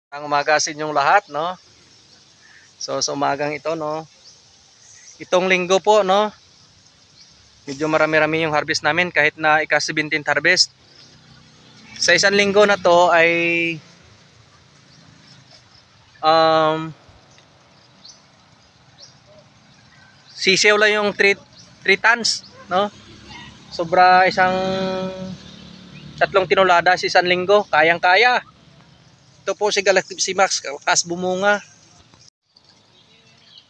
Ang umaga sa inyong lahat, no? So sa umagang ito, no, itong linggo po, no, medyo marami-rami yung harvest namin kahit na ika-17th harvest. Sa isang linggo na to ay um, sisiw lang yung 3 tons, no? Sobra isang tatlong tinulada sa isang linggo, kayang-kaya. Ito po si Galaxy Max, kas bumunga.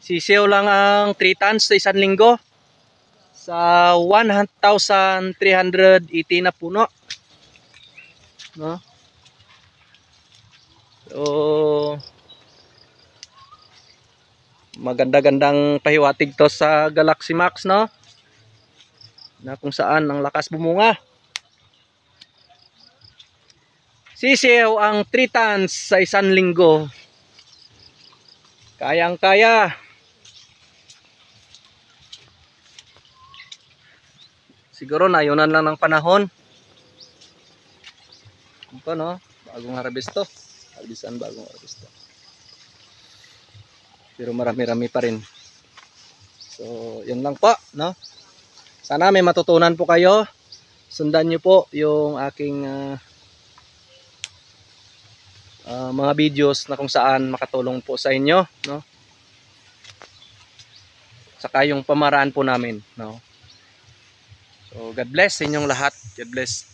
Sisiw lang ang 3 tons sa isang linggo sa 1,380 na puno, no? So maganda-gandang pahiwatig to sa Galaxy Max, no, na kung saan ang lakas bumunga. Sisiw ang 3 tons sa isang linggo, kayang-kaya. Siguro nayunan lang ng panahon ito, no, bagong harvest to, bagong harvest to, pero marami-rami pa rin. So yun lang po, no, sana may matutunan po kayo. Sundan nyo po yung aking mga videos na kung saan makatulong po sa inyo, no, saka yung pamaraan po namin, no. So God bless sa inyong lahat. God bless.